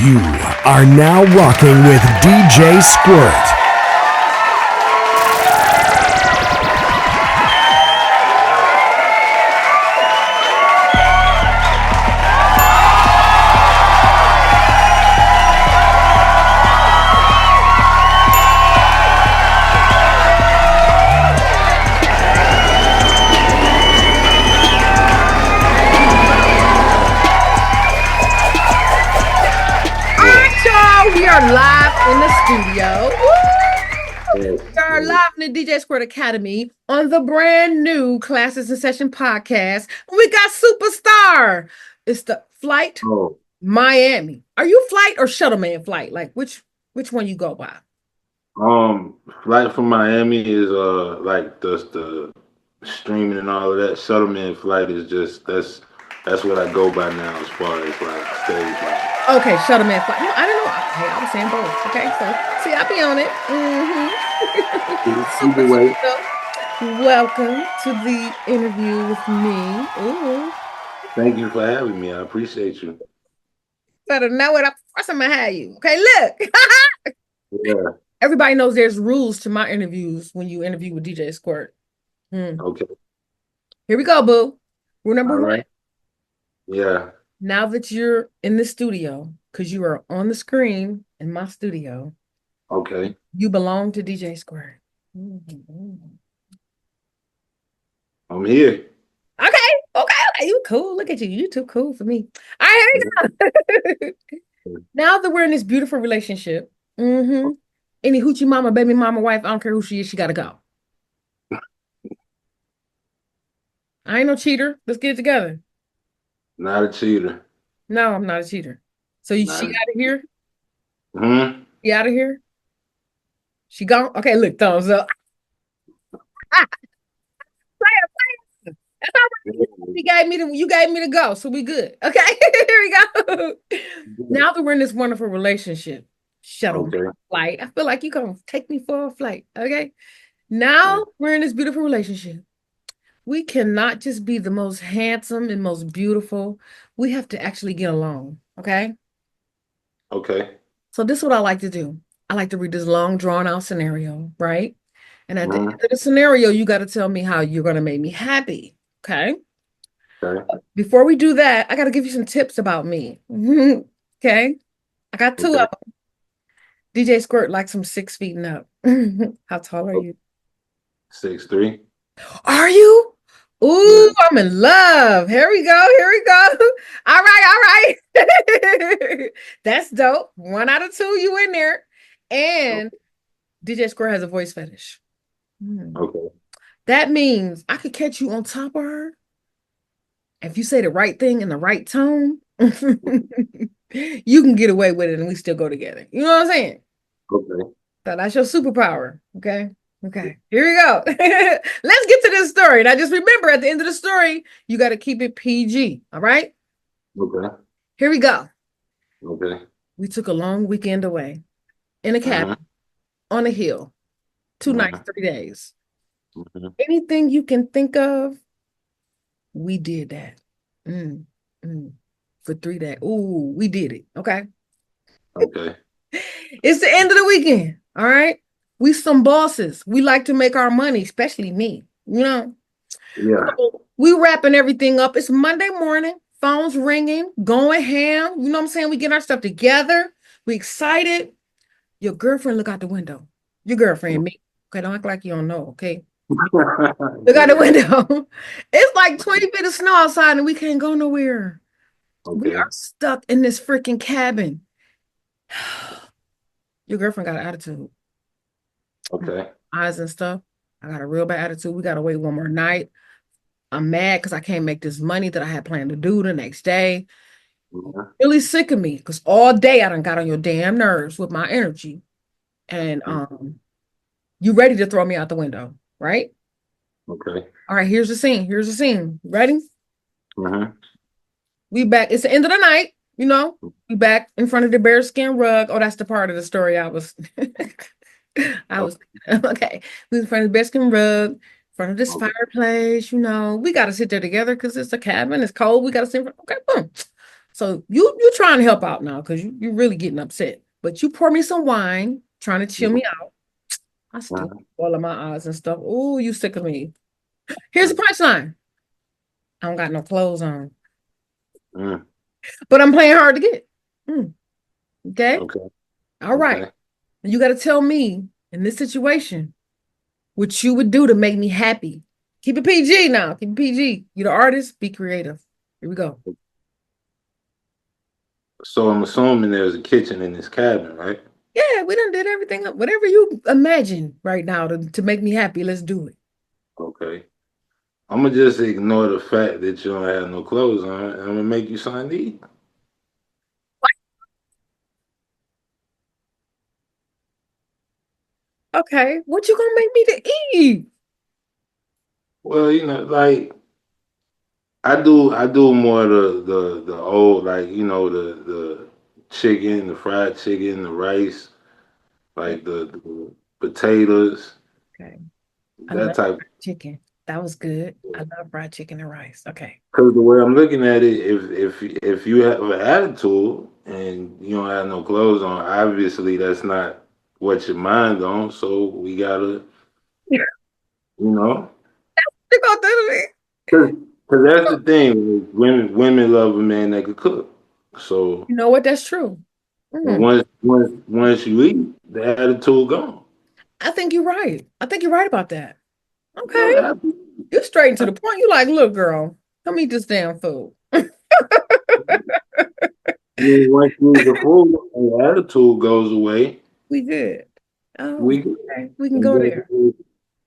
You are now rocking with DJ Squirt. Live in the studio. We are live in the DJ Squirt Academy on the brand new Classes in Session podcast. We got Superstar. It's the Flight Miami. Are you Flight or SHUTTLEMAN Flight? Like which one you go by? Flight from Miami is like the streaming and all of that. SHUTTLEMAN Flight is just that's what I go by now as far as like stage life. Okay, SHUTTLEMAN Flight. No, I don't know. Hey, I was saying both. Okay, so see, I be on it. Super way. Welcome to the interview with me. Ooh. Thank you for having me. I appreciate you. Better know it. I'm gonna have you. Okay, look. Yeah. Everybody knows there's rules to my interviews when you interview with DJ Squirt. Okay. Here we go, boo. Rule number one. Yeah. Now that you're in the studio, because you are on the screen in my studio. Okay. You belong to DJ Squirt. I'm here. Okay. You cool. Look at you. You too cool for me. All right, here we go. Now that we're in this beautiful relationship, any hoochie mama, baby mama, wife, I don't care who she is, she got to go. I ain't no cheater. Let's get it together. Not a cheater. No, I'm not a cheater. So she out of here? She out of here? She gone? Okay, look, thumbs up. That's all right. You gave me the go, so we good. Okay, here we go. Now that we're in this wonderful relationship, SHUTTLEMAN Flight. I feel like you're gonna take me for a flight. Okay. Now we're in this beautiful relationship. We cannot just be the most handsome and most beautiful. We have to actually get along. Okay. Okay. So this is what I like to do. I like to read this long, drawn out scenario, right? And at the end of the scenario, you got to tell me how you're going to make me happy. Okay. Before we do that, I got to give you some tips about me. Okay. I got two of them. DJ Squirt likes some 6 feet and up. How tall are you? 6'3". Are you? Ooh, I'm in love. Here we go. All right. That's dope. 1 out of 2, you in there. And DJ Squirt has a voice fetish. Okay. That means I could catch you on top of her. If you say the right thing in the right tone, you can get away with it and we still go together. You know what I'm saying? Okay. So that's your superpower. Okay. Here we go. Let's get to this story. Now, just remember, at the end of the story, you got to keep it PG. All right? Okay. Here we go. Okay. We took a long weekend away in a cabin on a hill. 2 nights, 3 days. Anything you can think of, we did that. For 3 days. Ooh, we did it. Okay. It's the end of the weekend. All right. We some bosses. We like to make our money, especially me. You know. Yeah. So we wrapping everything up. It's Monday morning. Phones ringing. Going ham. You know what I'm saying? We get our stuff together. We excited. Your girlfriend look out the window. Your girlfriend, me. Okay, don't act like you don't know. Okay. Look out the window. It's like 20 feet of snow outside and we can't go nowhere. We are stuck in this freaking cabin. Your girlfriend got an attitude. Okay. Eyes and stuff. I got a real bad attitude. We got to wait 1 more night. I'm mad because I can't make this money that I had planned to do the next day. Really sick of me because all day I done got on your damn nerves with my energy. And you ready to throw me out the window, right? Okay. All right, here's the scene. Ready? We back. It's the end of the night, you know. We back in front of the bearskin rug. Oh, that's the part of the story I was okay. We in front of the bearskin rug, in front of this fireplace, you know. We gotta sit there together because it's a cabin, it's cold. We gotta sit in front. Okay, boom. So you trying to help out now because you're really getting upset. But you pour me some wine, trying to chill me out. I still all of my eyes and stuff. Oh, you sick of me. Here's the punchline. I don't got no clothes on. But I'm playing hard to get. Okay? All right. You got to tell me in this situation what you would do to make me happy. Keep it PG now. Keep it PG. You're the artist. Be creative. Here we go. So I'm assuming there's a kitchen in this cabin, right? Yeah, we done did everything. Whatever you imagine right now to make me happy, let's do it. Okay. I'm going to just ignore the fact that you don't have no clothes on, and I'm going to make you something to eat. Okay, what you gonna make me to eat? Well, you know, like I do more of the old, like, you know, the chicken, the fried chicken, the rice, like the potatoes, Okay. that type. Chicken. That was good. I love fried chicken and rice. Okay. Because the way I'm looking at it, if you have an attitude and you don't have no clothes on, obviously that's not what your mind on. So we gotta, you know, You gonna do me? because that's the thing. Women love a man that can cook. So You know what? That's true. once you eat, the attitude gone. I think you're right. I think you're right about that. Okay. Yeah, You're straight to the point. You like, look, girl, come eat this damn food. once you eat the food and the attitude goes away, We good. Oh, we okay. We can go there.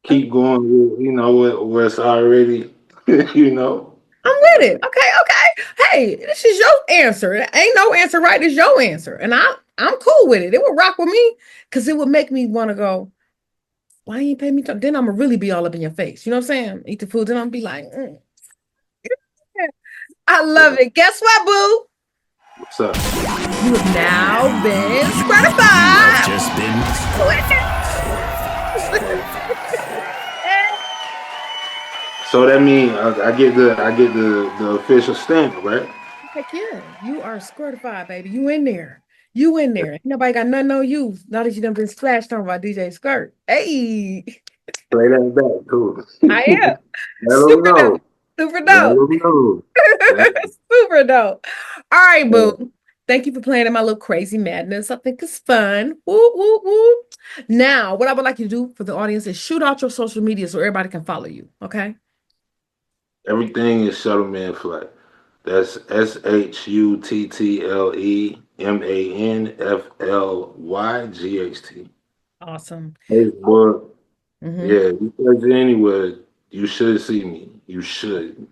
keep going with, you know, where it's already, you know. I'm with it. Okay. Hey, this is your answer. Ain't no answer right. It's your answer. And I'm cool with it. It would rock with me because it would make me want to go, why you ain't pay me? Then I'm gonna really be all up in your face. You know what I'm saying? Eat the food, then I'm be like, I love it. Guess what, boo? What's up? You have now been SQUIRTIFIED. Just been. So that means I get the official stamp, right? Heck yeah, you are SQUIRTIFIED, baby. You in there. You in there. Ain't nobody got nothing on you. Now that you done been splashed on by DJ Squirt. Hey. Play that back, too. I am. Let them know. Super dope. Super dope. All right, boo. Thank you for playing in my little crazy madness. I think it's fun. Woo, woo, woo. Now, what I would like you to do for the audience is shoot out your social media so everybody can follow you. Okay. Everything is SHUTTLEMAN FLIGHT. That's SHUTTLEMANFLYGHT. Awesome. Facebook. Yeah, you search it anywhere, you should see me. You should.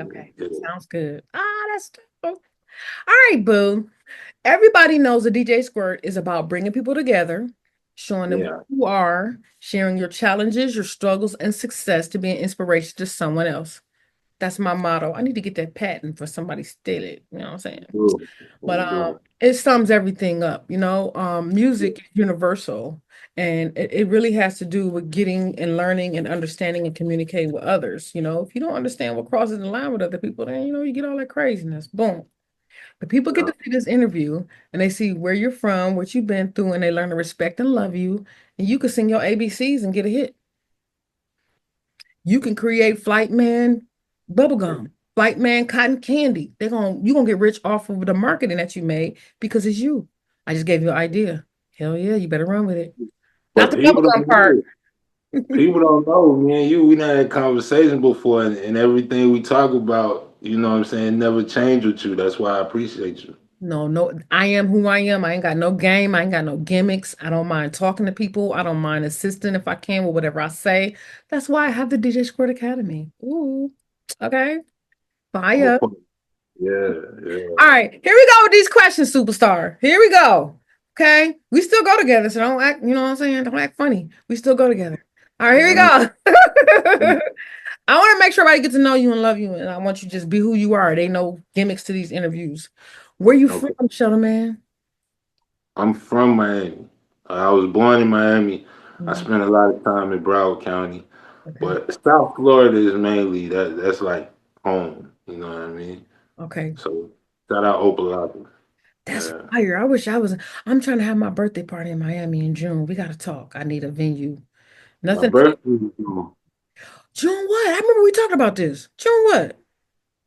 Okay. Sounds good. That's dope. All right, boo. Everybody knows that DJ Squirt is about bringing people together, showing them who you are, sharing your challenges, your struggles, and success to be an inspiration to someone else. That's my motto. I need to get that patent for somebody steal it. You know what I'm saying? But it sums everything up. You know, music is universal, and it really has to do with getting and learning and understanding and communicating with others. You know, if you don't understand what crosses the line with other people, then you get all that craziness. Boom. But people get to see this interview and they see where you're from, what you've been through, and they learn to respect and love you. And you can sing your ABCs and get a hit. You can create Flight Man bubblegum, Flight Man cotton candy. You're gonna get rich off of the marketing that you made because it's you. I just gave you an idea. Hell yeah, you better run with it. Not the bubblegum part. People don't know, man. We done had conversations before, and everything we talk about, you know what I'm saying, never change with you. That's why I appreciate you. No, I am who I am. I ain't got no game. I ain't got no gimmicks. I don't mind talking to people. I don't mind assisting if I can with whatever I say. That's why I have the DJ Squirt Academy. Ooh, okay. Fire. Yeah. All right, here we go with these questions, superstar. Here we go. Okay, we still go together, so don't act, you know what I'm saying? Don't act funny. We still go together. All right, here we go. I want to make sure everybody gets to know you and love you, and I want you to just be who you are. They know gimmicks to these interviews. Where you from, SHUTTLEMAN? I'm from Miami. I was born in Miami. I spent a lot of time in Broward County, but South Florida is mainly that's like home. You know what I mean? Okay. So Shout out Opalaka. That's fire. I wish I was. I'm trying to have my birthday party in Miami in June. We got to talk. I need a venue. My Nothing. birthday is June June what? I remember we talked about this. June what?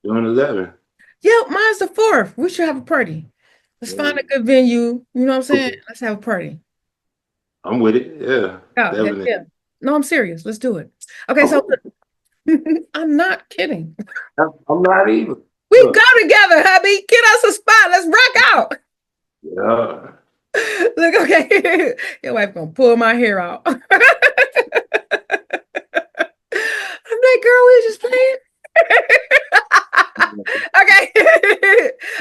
June 11th. Yep, mine's the 4th. We should have a party. Let's find a good venue. You know what I'm saying? Let's have a party. I'm with it. Yeah, Yeah, definitely. yeah. No, I'm serious. Let's do it. Okay, so I'm not kidding. I'm not even. We go together, hubby. Get us a spot. Let's rock out. Yeah. Look, okay. Your wife gonna pull my hair out. I'm like, girl, we just playing. Okay.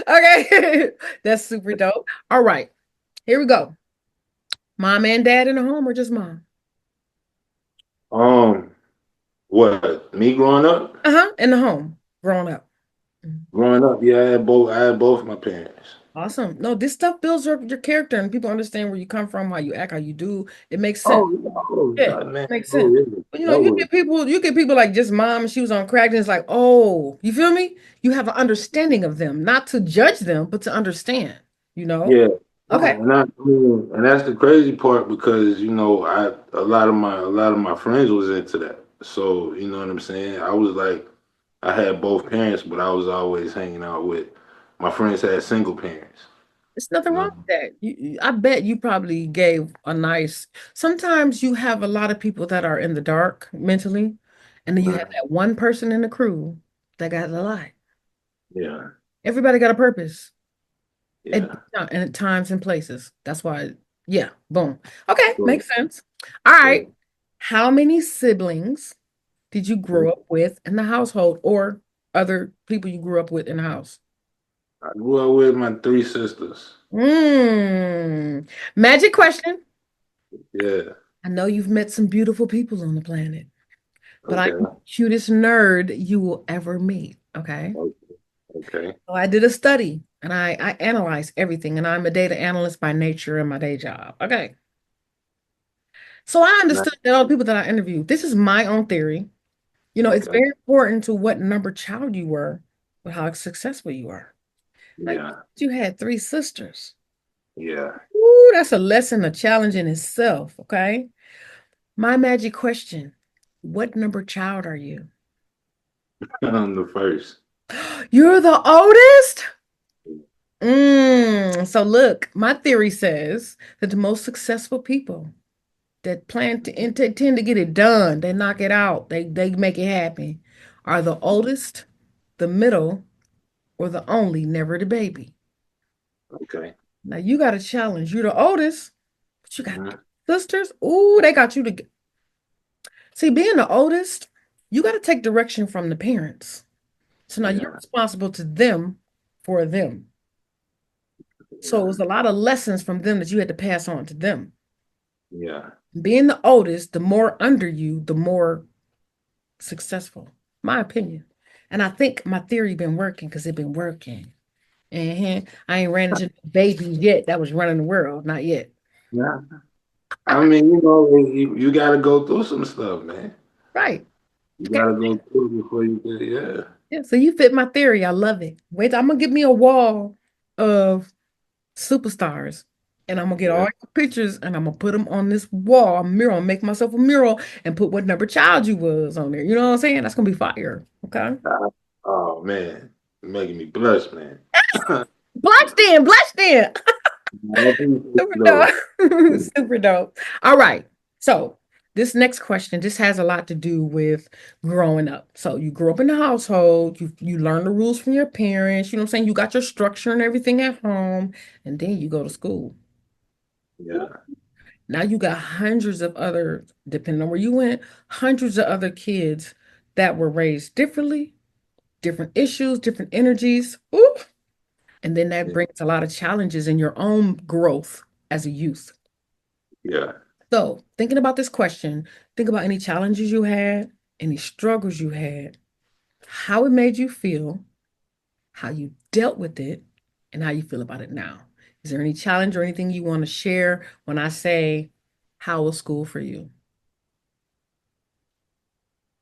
Okay. That's super dope. All right. Here we go. Mom and dad in the home or just mom? What? Me growing up? In the home, growing up. Growing up, yeah, I had both my parents. Awesome. No, this stuff builds your character and people understand where you come from, how you act, how you do. It makes sense. Yeah, God, man. makes sense. Yeah. But you get people like just mom and she was on crack, and it's like, oh, you feel me? You have an understanding of them, not to judge them, but to understand, Yeah. Okay. And that's the crazy part because a lot of my friends was into that. So you know what I'm saying? I was like, I had both parents, but I was always hanging out with my friends had single parents. There's nothing wrong with that. I bet you probably gave a nice. Sometimes you have a lot of people that are in the dark mentally, and then you have that one person in the crew that got a light. Yeah. Everybody got a purpose. Yeah. And at times and places. That's why, yeah, boom. Okay, makes sense. All right. How many siblings did you grow up with in the household or other people you grew up with in the house? I grew up with my 3 sisters. Magic question. Yeah. I know you've met some beautiful people on the planet, but Okay. I'm the cutest nerd you will ever meet. Okay. Okay. So I did a study and I analyzed everything, and I'm a data analyst by nature in my day job. Okay. So I understood that all the people that I interviewed, this is my own theory. It's very important to what number child you were, but how successful you are. Like, Yeah. you had 3 sisters. Yeah. Ooh, that's a lesson, a challenge in itself. Okay. My magic question: what number child are you? I'm the first. You're the oldest? So look, my theory says that the most successful people that plan to tend to get it done, they knock it out, they make it happen, are the oldest, the middle, or the only, never the baby. Okay. Now you got a challenge. You're the oldest, but you got sisters. Ooh, they got you to see. Being the oldest, you got to take direction from the parents. So now you're responsible to them for them. So it was a lot of lessons from them that you had to pass on to them. Yeah. Being the oldest, the more under you, the more successful, my opinion. And I think my theory been working because it been working. I ain't ran into babies yet that was running the world, not yet. Yeah. I mean, you got to go through some stuff, man. Right. You got to go through it before you get, Yeah, so you fit my theory. I love it. Wait, I'm gonna give me a wall of superstars, and I'm gonna get all your pictures, and I'm gonna put them on this wall, a mural, make myself a mural, and put what number child you was on there. You know what I'm saying? That's gonna be fire. Okay. Oh man, you're making me blush, man. Blush then. Super dope. Super dope. All right. So this next question, this has a lot to do with growing up. So you grew up in the household, you learn the rules from your parents, you know what I'm saying? You got your structure and everything at home, and then you go to school. Yeah. Now you got hundreds of other, depending on where you went, hundreds of other kids that were raised differently, different issues, different energies. Ooh. And then that brings a lot of challenges in your own growth as a youth. Yeah. So, thinking about this question, think about any challenges you had, any struggles you had, how it made you feel, how you dealt with it, and how you feel about it now. Is there any challenge or anything you want to share when I say, how was school for you?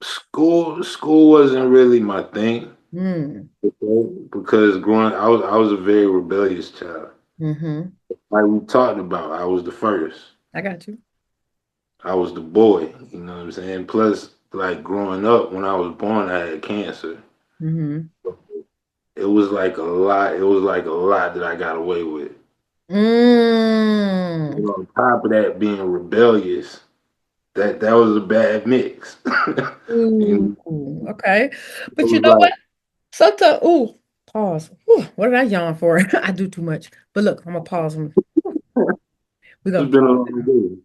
School wasn't really my thing. Mm. Because I was a very rebellious child. Mm-hmm. Like we talked about, I was the first. I got you. I was the boy, you know what I'm saying? Plus, like growing up, when I was born, I had cancer. Mm-hmm. It was like a lot. It was like a lot that I got away with. Mm. And on top of that, being rebellious, that was a bad mix. Ooh, And okay. it But you was know what? like Sometimes, ooh, pause. Whew, what did I yawn for? I do too much. But look, I'm gonna pause. We're it's gonna been a pause. long day.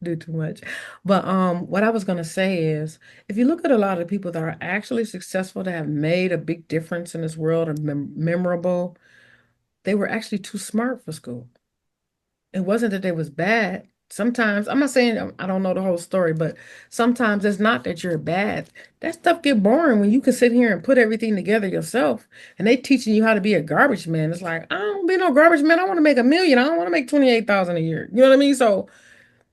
Do too much. But what I was gonna say is, if you look at a lot of people that are actually successful, that have made a big difference in this world and memorable, they were actually too smart for school. It wasn't that they was bad. Sometimes, I'm not saying I don't know the whole story, but sometimes it's not that you're bad. That stuff get boring when you can sit here and put everything together yourself. And they teaching you how to be a garbage man. It's like, I don't be no garbage man. I want to make 1 million. I don't want to make 28,000 a year. You know what I mean? So,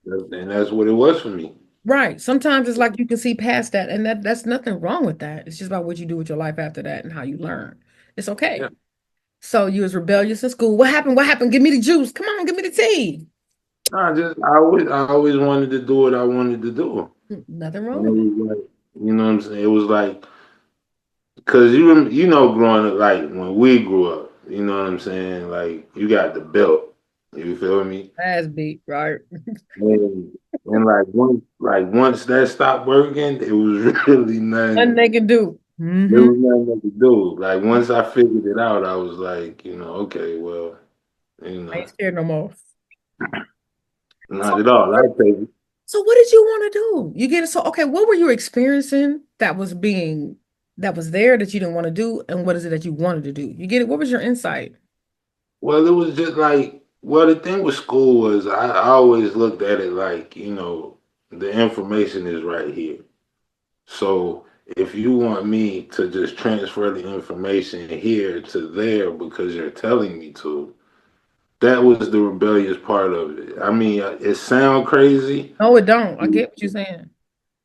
And that's what it was for me. right. Sometimes it's like you can see past that, and that's nothing wrong with that. It's just about what you do with your life after that and how you learn. It's Yeah. okay. So you was rebellious in school. What happened? What happened? Give me the juice. Come on, give me the tea. I always wanted to do what I wanted to do. Nothing wrong And it with that. was like, you know what I'm saying? It was like, cause you know, growing up, like when we grew up, you know what I'm saying? Like you got the belt. You feel me? Ass beat, right? And, and like once that stopped working, it was really Nothing nothing. they can do. There Mm-hmm. was nothing I could do. Like once I figured it out, I was like, okay, well, you I ain't know, scared no more. So, not at all. I take it. so what did you want to do? You get it. So, okay, what were you experiencing that was there that you didn't want to do, and what is it that you wanted to do? You get it? What was your insight? Well, it was just like, well, the thing with school was I always looked at it like, the information is right here. So if you want me to just transfer the information here to there because you're telling me to, that was the rebellious part of it. I mean, it sound crazy, No, it don't. I get what you're saying.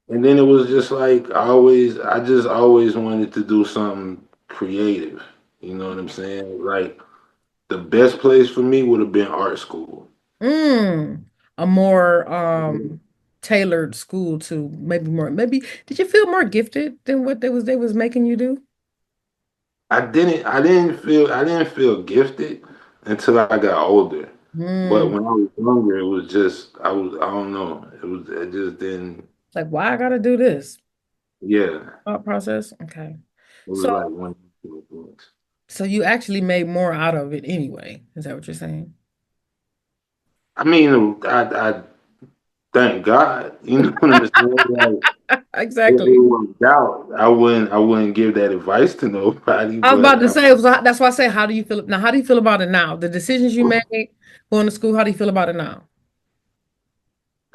and then it was just like I just always wanted to do something creative. You know what I'm saying? Like the best place for me would have been art school. Mm, a more tailored school to maybe did you feel more gifted than what they was making you do? I didn't feel gifted until I got older. But Mm, when I was younger, it was just I don't know. It just didn't, like why I gotta do this yeah. thought process? Okay. It was So like one of those things. so you actually made more out of it anyway. Is that what you're saying? I mean, I thank God, you know what I'm saying? Like it Exactly. worked out. I wouldn't give that advice to nobody, I was about but to say, so that's why I say, how do you feel now? How do you feel about it now? The decisions you made going to school, how do you feel about it now?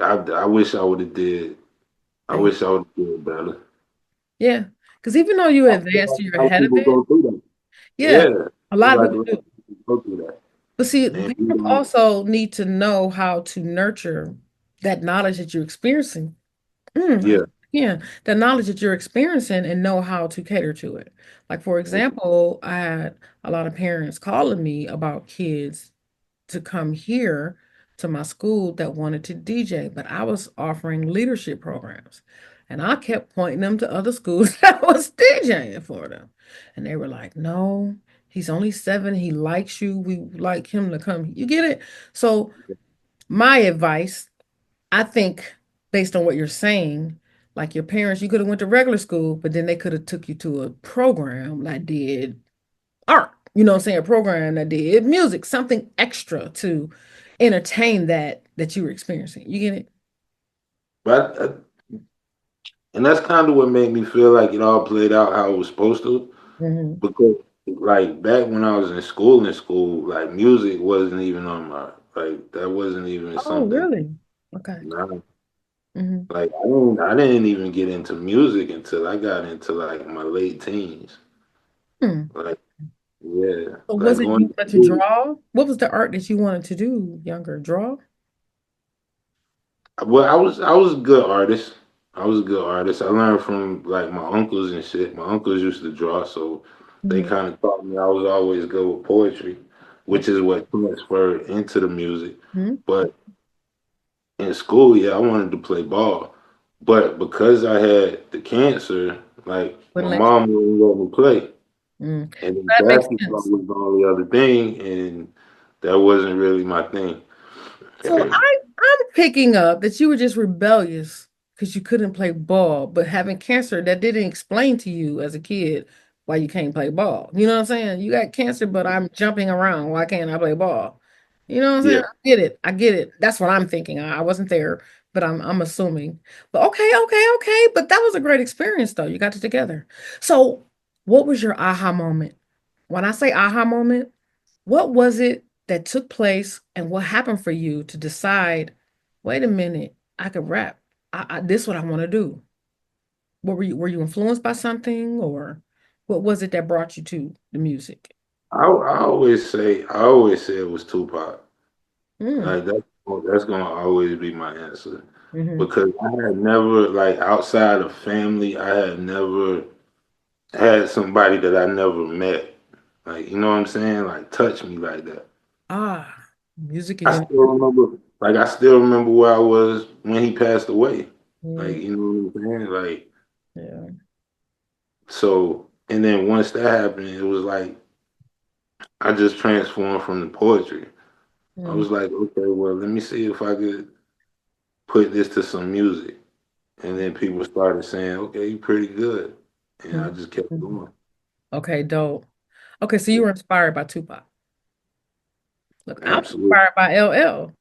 I wish I would have did. I There you- wish I would have did better. Yeah. Because even though you're I feel advanced, like you're a lot of ahead of people it. go through that. Yeah. Yeah, A I feel lot of like a people lot do. of people go through that. But see, And people also need to know how to nurture that knowledge that you're experiencing. yeah, Yeah, the knowledge that you're experiencing and know how to cater to it. Like, for example, I had a lot of parents calling me about kids to come here to my school that wanted to DJ, but I was offering leadership programs. And I kept pointing them to other schools that was DJing for them. And they were like, no, he's only 7. He likes you. We like him to come. You get it? So, my advice, I think, based on what you're saying, like your parents, you could have went to regular school, but then they could have took you to a program that did art, you know what I'm saying, a program that did music, something extra to entertain that you were experiencing. You get it? but and that's kind of what made me feel like it all played out how it was supposed to. Hmm. Because like back when I was in school, like music wasn't even on my like that wasn't even Oh, something. really? Okay. Nah, Hmm. like I didn't even get into music until I got into like my late teens. Hmm. Like yeah, So like was it going you to wanted to school. draw? What was the art that you wanted to do younger? Draw? Well, I was a good artist. I was a good artist. I learned from like my uncles and shit. My uncles used to draw, so they kind of taught me I was always good with poetry, which is what transferred into the music. Mm-hmm. But in school, yeah, I wanted to play ball. But because I had the cancer, like my Wouldn't let mom wouldn't let me play. you. Mm. And then That makes basketball sense. was the only other thing, and that wasn't really my thing. So I'm picking up that you were just rebellious because you couldn't play ball, but having cancer that didn't explain to you as a kid why you can't play ball. You know what I'm saying? You got cancer, but I'm jumping around. Why can't I play ball? You know what I'm saying? Yeah. I get it. I get it. That's what I'm thinking. I wasn't there, but I'm assuming. But okay. But that was a great experience though. You got it together. So what was your aha moment? When I say aha moment, what was it that took place and what happened for you to decide, wait a minute, I could rap. This is what I want to do. What were you influenced by something or what was it that brought you to the music? I always say it was Tupac. Mm. Like that's gonna always be my answer Hmm. because I had never like outside of family, I had never had somebody that I never met. Like you know what I'm saying? Like touch me like that. Music I is still remember, I still remember where I was when he passed away. Like in. you know what I'm saying? Like Yeah. so, and then once that happened, it was like I just transformed from the poetry. I Mm. was like, okay, well, let me see if I could put this to some music. And then people started saying, okay, you're pretty good. And I Mhm. just kept Mhm. going. Okay, dope. Okay, so you Yeah, were inspired by Tupac. Look, I'm absolutely. inspired by LL.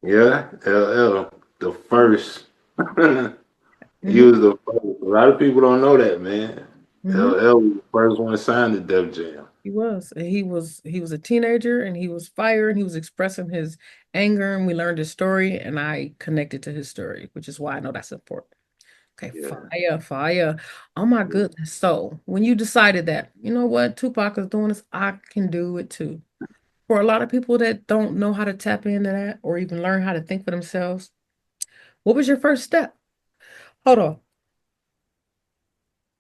Yeah, LL, the first. He Hmm. was the first. A lot of people don't know that, man. Hmm. LL was the first one signed to Def Jam. He was. And he was a teenager and he was fired and he was expressing his anger and we learned his story and I connected to his story, which is why I know that's important. Okay, Yeah. fire. Oh my goodness. So when you decided that, you know what, Tupac is doing this, I can do it too. For a lot of people that don't know how to tap into that or even learn how to think for themselves, what was your first step? Hold on.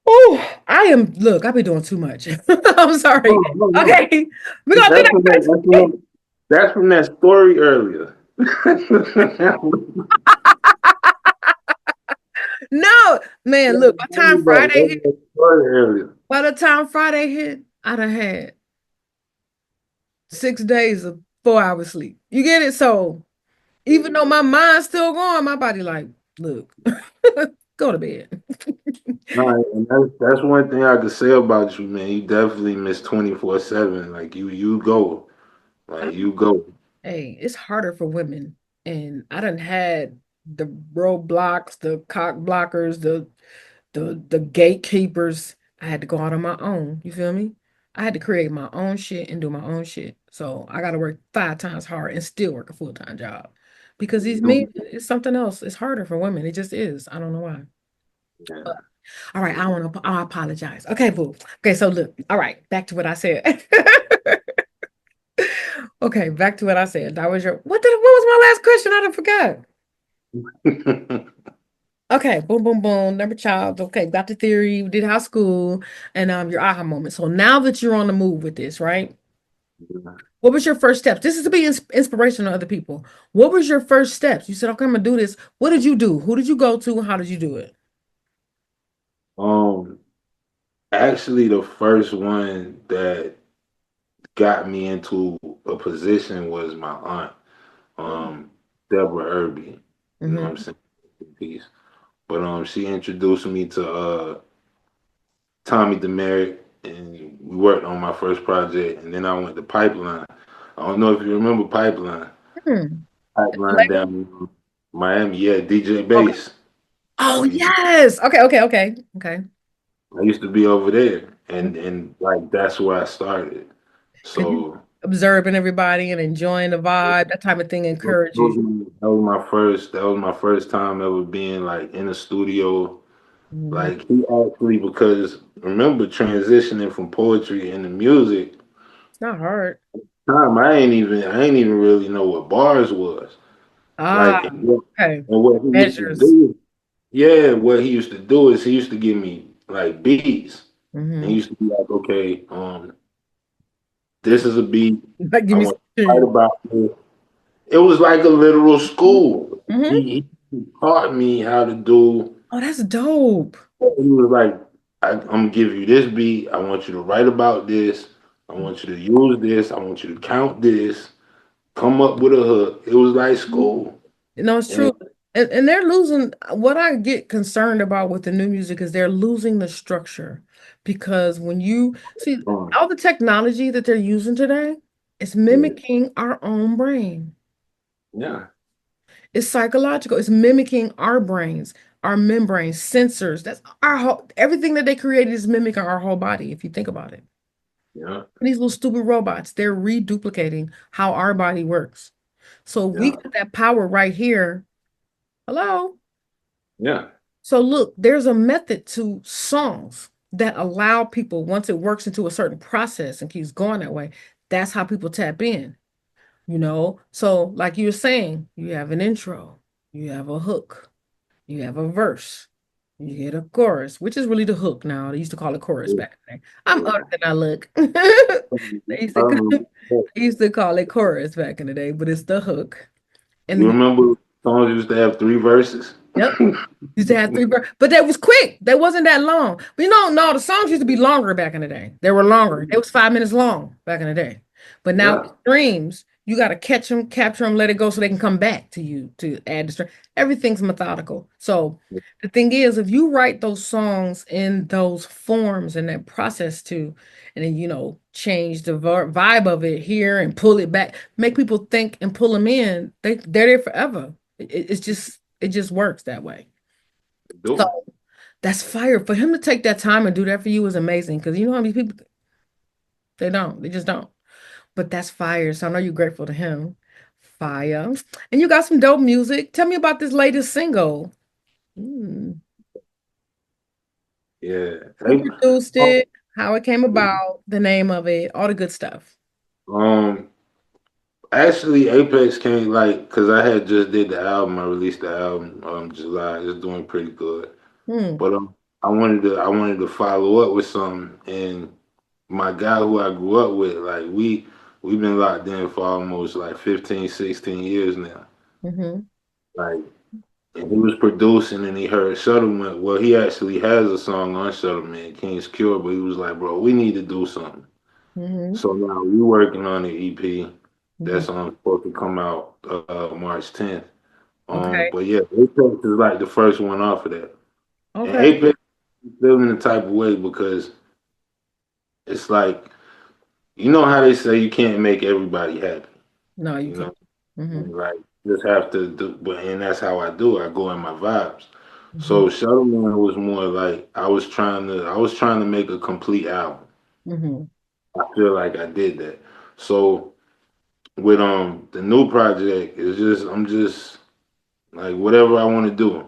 Oh, look, I've been doing too much. I'm sorry. No, no, no. Okay, we're gonna do That's from that, that's from that. that, that's from that story earlier. No, man, look, That was that story earlier. By the time Friday hit, I done had 6 days of 4 hours sleep. You get it? So even though my mind's still going, my body like, look, go to bed. No, and that's one thing I could say about you, man. You definitely miss 24/7. Like you go. Like you go. Hey, it's harder for women. And I done had the roadblocks, the cock blockers, the gatekeepers. I had to go out on my own. You feel me? I had to create my own shit and do my own shit. So I gotta work 5 times hard and still work a full-time job. Because these men, it's something else. It's harder for women. It just is. I don't know why. Yeah. But, all right, I apologize. Okay, boo. Okay, so look, all right, back to what I said. Okay, back to what I said. That was what was my last question? I done forgot. Okay, boom, boom, boom. Number child. Okay, got the theory, did high school, and your aha moment. So now that you're on the move with this, right? What was your first steps? This is to be inspirational to other people. What was your first steps? You said, okay, I'm gonna do this. What did you do? Who did you go to? How did you do it? Um, Actually, the first one that got me into a position was my aunt, um, Deborah Irby. You know what I'm Mm-hmm. saying? Peace. But she introduced me to Tommy Demerick, and we worked on my first project. And then I went to Pipeline. I don't know if you remember Pipeline. Hmm. Pipeline down in Miami. Yeah, DJ Okay. Bass. Oh DJ. yes. Okay. I used to be over there, Mhm. and like that's where I started. Because you So observing everybody and enjoying the vibe, that type of thing encourages you. that was my first time ever being like in a studio. Mhm. Like he actually, because remember transitioning from poetry into music, It's not hard. I ain't even really know what bars was. Ah, Like okay. and what he used to Measures. do, yeah, what he used to do is he used to give me like beats. And Mm-hmm. he used to be like, okay, this is a beat. Like, I give me want some to write tunes. about this. It was like a literal school. Mm-hmm. He taught me how to do. Oh, that's dope. He was like, I'm gonna give you this beat. I want you to write about this. I want you to use this. I want you to count this. Come up with a hook. It was like school. No, it's And true. And they're losing what I get concerned about with the new music is they're losing the structure because when you see all the technology that they're using today, it's mimicking our own brain. yeah, It's psychological. It's mimicking our brains, our membranes, sensors. That's our whole everything that they created is mimicking our whole body, if you think about it. yeah, These little stupid robots, they're reduplicating how our body works. So we yeah, got that power right here. Hello. yeah. So look, there's a method to songs that allow people, once it works into a certain process and keeps going that way, that's how people tap in, you know? So like you were saying, you have an intro, you have a hook, you have a verse, you get a chorus, which is really the hook now. They used to call it chorus back in the day. I'm older than I look. They used I to, remember. they used to call it chorus back in the day, but it's the hook. And You then remember songs used to have 3 verses? yep. Used to have three, but that was quick. That wasn't that long. But you know, no, the songs used to be longer back in the day. They were longer. It was 5 minutes long back in the day. But now Yeah, with streams, you got to catch them, capture them, let it go so they can come back to you to add the string. Everything's methodical. So the thing is, if you write those songs in those forms and that process too, and then change the vibe of it here and pull it back, make people think and pull them in. They're there forever. It just works that way. So do. that's fire. For him to take that time and do that for you is amazing because you know how many people they don't. They just don't. But that's fire. So I know you're grateful to him. Fire. And you got some dope music. Tell me about this latest single. Mm. Yeah. Who Hey, produced it? How it came about, the name of it, all the good stuff. um, actually, Apex came like because I had just did the album. I released the album July. It's doing pretty good. Hmm. But I wanted to follow up with something, and my guy who I grew up with, like we've been locked in for almost like 15, 16 years now. Mm-hmm. Like, and he was producing, and he heard Shuttleman. Well, he actually has a song on Shuttleman, King's Cure, but he was like, "Bro, we need to do something." Mm-hmm. So now we working on the EP Mm-hmm. that's supposed to come out March 10th. Okay. But yeah, Apex is like the first one off of that. And Okay. Apex is feeling the type of way because it's like you know how they say you can't make everybody happy, No, you you can't. know? Mm-hmm. And like just have to do but and that's how I do it. I go in my vibes. Mm-hmm. So Shuttleman was more like I was trying to make a complete album. Mm-hmm. I feel like I did that. So with the new project, it's just I'm just like whatever I want to do.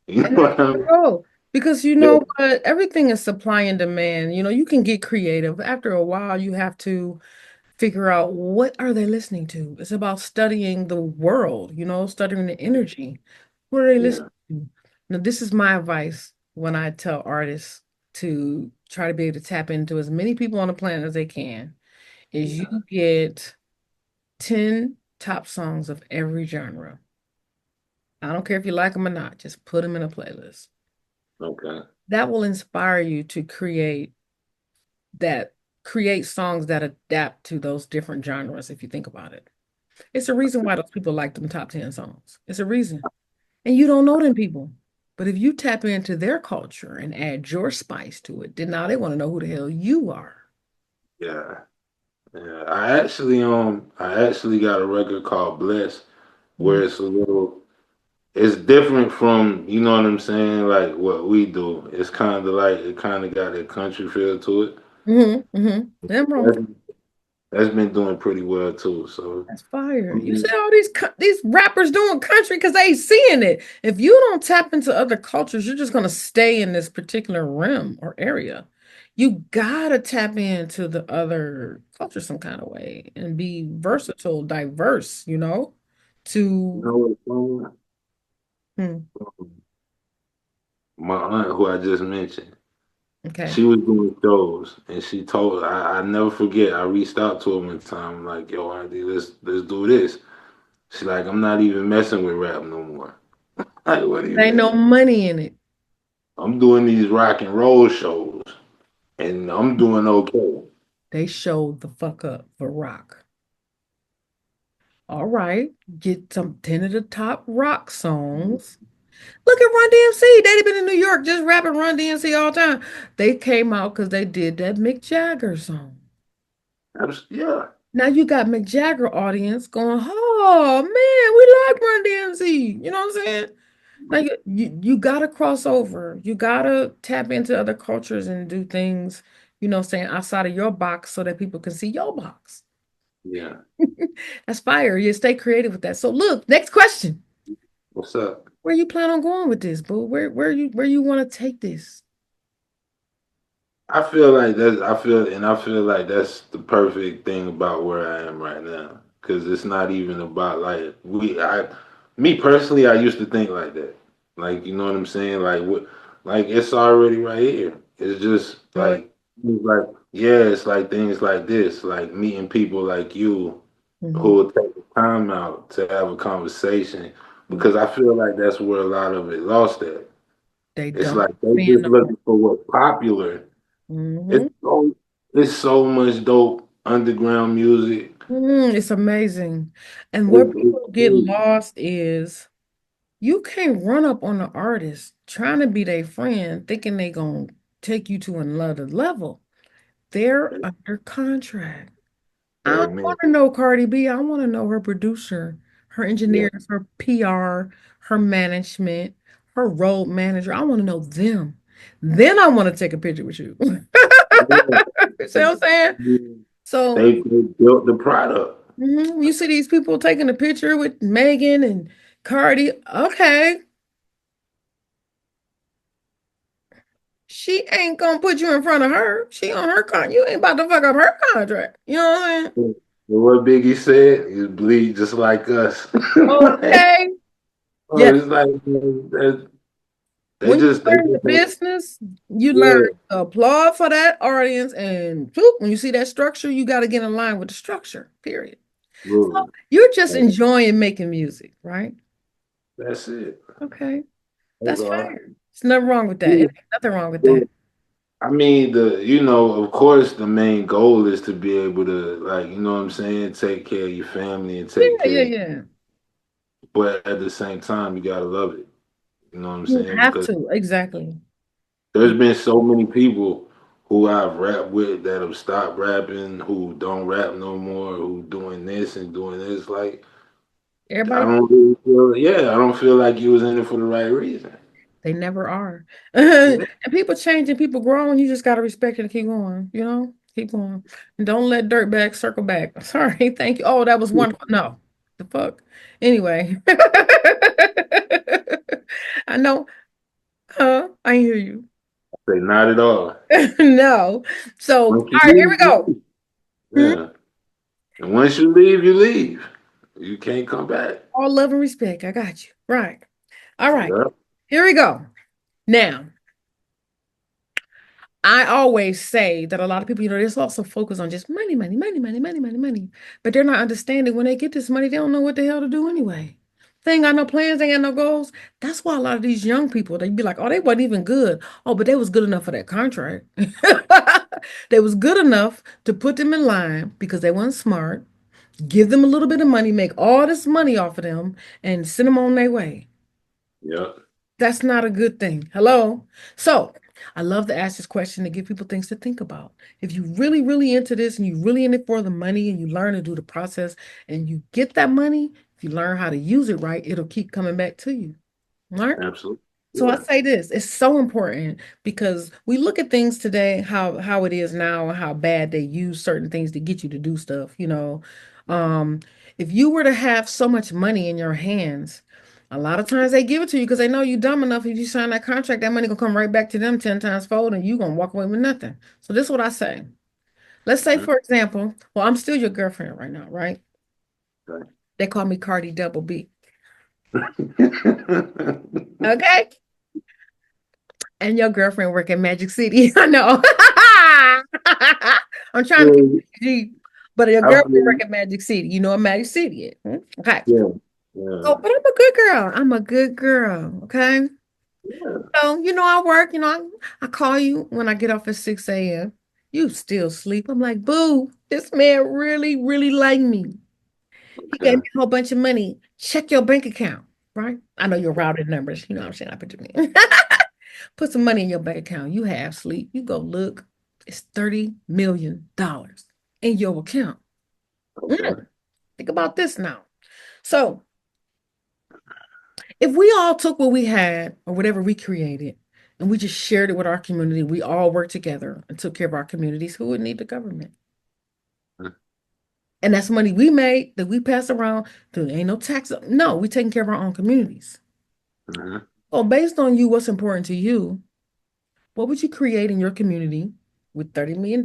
You know And that's what I mean? cool because you Yeah, know what? Everything is supply and demand. You can get creative. After a while, you have to figure out what are they listening to. It's about studying the world, studying the energy. What are they yeah, listening to? Now, this is my advice when I tell artists to try to be able to tap into as many people on the planet as they can, is you yeah. get 10 top songs of every genre. I don't care if you like them or not, just put them in a playlist. Okay. That will inspire you to create songs that adapt to those different genres if you think about it. It's a reason why those people like them top 10 songs. It's a reason. And you don't know them people. But if you tap into their culture and add your spice to it, then now they want to know who the hell you are. Yeah. Yeah. I actually got a record called Bless Mhm. where it's different from, you know what I'm saying, like what we do. It's kind of like it kind of got a country feel to it. Them wrong. That's, that's been doing pretty well too. So That's fire. You see mhm. all these rappers doing country because they seeing it. If you don't tap into other cultures, you're just gonna stay in this particular realm or area. You gotta tap into the other culture some kind of way and be versatile, diverse, You to know what's funny? hmm, My aunt, who I just mentioned, Okay. She was doing shows, and she told I never forget. I reached out to her one time, like, "Yo, Auntie, let's do this." She's like, "I'm not even messing with rap no more." Like, what do you There ain't no mean? money in it. I'm doing these rock and roll shows, and I'm doing okay. They showed the fuck up for rock. All right, get some 10 of the top rock songs. Look at Run DMC. They've been in New York just rapping Run DMC all the time. They came out because they did that Mick Jagger song. Yeah, Now you got Mick Jagger audience going, oh man, we like Run DMC. You know what I'm saying? Now you gotta cross over. You gotta tap into other cultures and do things, saying outside of your box so that people can see your box. yeah. That's fire. You stay creative with that. So look, next question. What's up? Where you plan on going with this, boo? Where you want to take this? I feel like that's I feel like that's the perfect thing about where I am right now. Cause it's not even about like me personally, I used to think like that. Like, you know what I'm saying? Like what, like it's already right here. It's just Enjoy. yeah, it's like things like this, like meeting people like you who Mhm. will take the time out to have a conversation. Because I feel like that's where a lot of it lost at. They It's don't like they understand just no more. looking for what's popular. It's Mhm. so it's so much dope underground music. It's amazing. And where It's people get crazy. lost is you can't run up on the artist trying to be their friend, thinking they gonna take you to another level. They're under contract. I Hey don't man, want to know Cardi B. I want to know her producer, her yeah, engineers, her PR, her management, her road manager. I want to know them. Then I want to take a picture with you. yeah. See what I'm saying? So They built the product. you see these people taking a picture with Megan and Cardi. Okay, she ain't gonna put you in front of her. She on her con. You ain't about to fuck up her contract. You know what I'm saying? And what Biggie said is bleed just like us. Okay. Oh, Yeah. it's like they When you just learn the don't, business, you learn yeah, to applaud for that audience, and whoop, when you see that structure, you got to get in line with the structure. Period. So absolutely. you're just enjoying making music, right? That's it. Okay, That's that's all. fair. There's nothing wrong with that. It Yeah. ain't nothing wrong with that. Well, I mean, of course, the main goal is to be able to, like, you know what I'm saying, take care of your family and take Yeah, yeah, care, yeah. but at the same time, you gotta love it. You know what I'm You saying? have Because to, exactly. there's been so many people who I've rapped with that have stopped rapping, who don't rap no more, who doing this and doing this. Like, I Everybody, don't really feel, yeah, I don't feel like you was in it for the right reason. they never are. Yeah. And people change and people grow, and you just got to respect it and keep going, Keep going. And don't let dirtbag circle back. Sorry, thank you. Oh, that was wonderful. No, the fuck. Anyway, I know, I hear you. Say not at all. No. So, all Once you right, here we leave, you go. leave. Hmm? Yeah. And once you leave, you leave. You can't come back. All love and respect. I got you. Right. All right, Yeah. here we go. Now, I always say that a lot of people, they're also focused on just money, money, money, money, money, money, money. But they're not understanding when they get this money, they don't know what the hell to do anyway. They ain't got no plans, they ain't got no goals. That's why a lot of these young people, they be like, oh, they wasn't even good. Oh, but they was good enough for that contract. They was good enough to put them in line because they weren't smart, give them a little bit of money, make all this money off of them, and send them on their way. Yeah. That's not a good thing. Hello. So I love to ask this question to give people things to think about. If you really, really into this and you really in it for the money and you learn to do the process and you get that money, if you learn how to use it right, it'll keep coming back to you. All right. Absolutely. So I Yeah. say this, it's so important because we look at things today, how it is now and how bad they use certain things to get you to do stuff. Um, if you were to have so much money in your hands, a lot of times they give it to you because they know you dumb enough. If you sign that contract, that money gonna come right back to them 10 times fold and you gonna walk away with nothing. So this is what I say. Let's say, Mhm. for example, well, I'm still your girlfriend right now, right? Okay. They call me Cardi Double B. Okay. And your girlfriend work at Magic City. I know. I'm trying to Yeah, keep it, but your I girlfriend feel, work at Magic City. You know what Magic City is. Okay. yeah, yeah, So, but I'm a good girl. I'm a good girl. Okay. yeah. So, I work, I call you when I get off at 6 a.m. You still sleep. I'm like, boo, this man really, really liked me. He gave me Okay. a whole bunch of money. Check your bank account, right? I know your routed numbers. You know what I'm saying? I put your name. Put some money in your bank account. You have sleep. You go look. It's $30 million in your account. Okay. Think about this now. So if we all took what we had or whatever we created and we just shared it with our community, we all worked together and took care of our communities, who would need the government? And that's money we made that we pass around. There ain't no tax. No, we taking care of our own communities. Mm-hmm. So based on you, what's important to you, what would you create in your community with $30 million,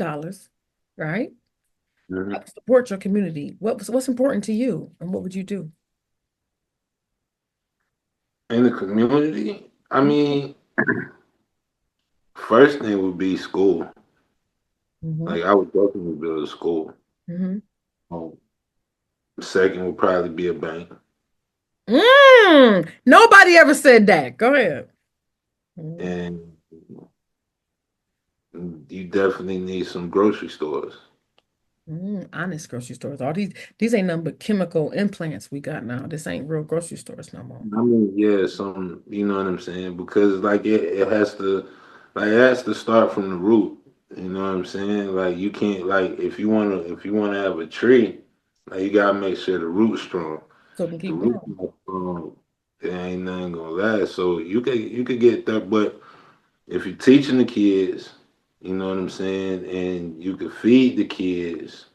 right? Mm-hmm. That would support your community. What's important to you and what would you do? In the community, I mean, first thing would be school. Mm-hmm. Like I would definitely build a school. Mm-hmm. Um, Second would probably be a bank, Nobody ever said that. Go ahead. Mm, and you definitely need some grocery stores. honest grocery stores. All these ain't nothing but chemical implants we got now. This ain't real grocery stores no more. I mean, yeah, some, you know what I'm saying? Because like it has to, like it has to start from the root. You know what I'm saying? Like you can't, like if you wanna have a tree, like you gotta make sure the root's strong. So it can The keep root's growing. not strong, it ain't nothing gonna last. So you could get that, but if you're teaching the kids, you know what I'm saying, and you could feed the kids,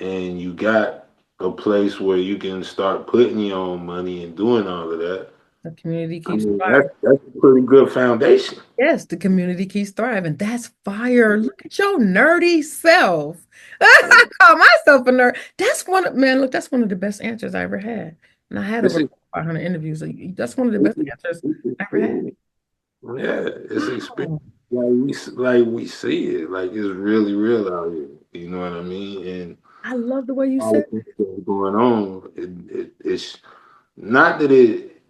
and you got a place where you can start putting your own money and doing all of that. The community I keeps mean, thriving. that's a pretty good foundation. Yes, the community keeps thriving. That's fire. Look at your nerdy self. I call myself a nerd. Man, look, that's one of the best answers I ever had. And I had It's, over ex- 500 interviews. That's one of the it's, best answers it's I ever had. experience. Yeah, it's experience. Wow. Like we see it. Like it's really real out here. You know what I mean? And I love the way you all said the things that's going on. It's not that it.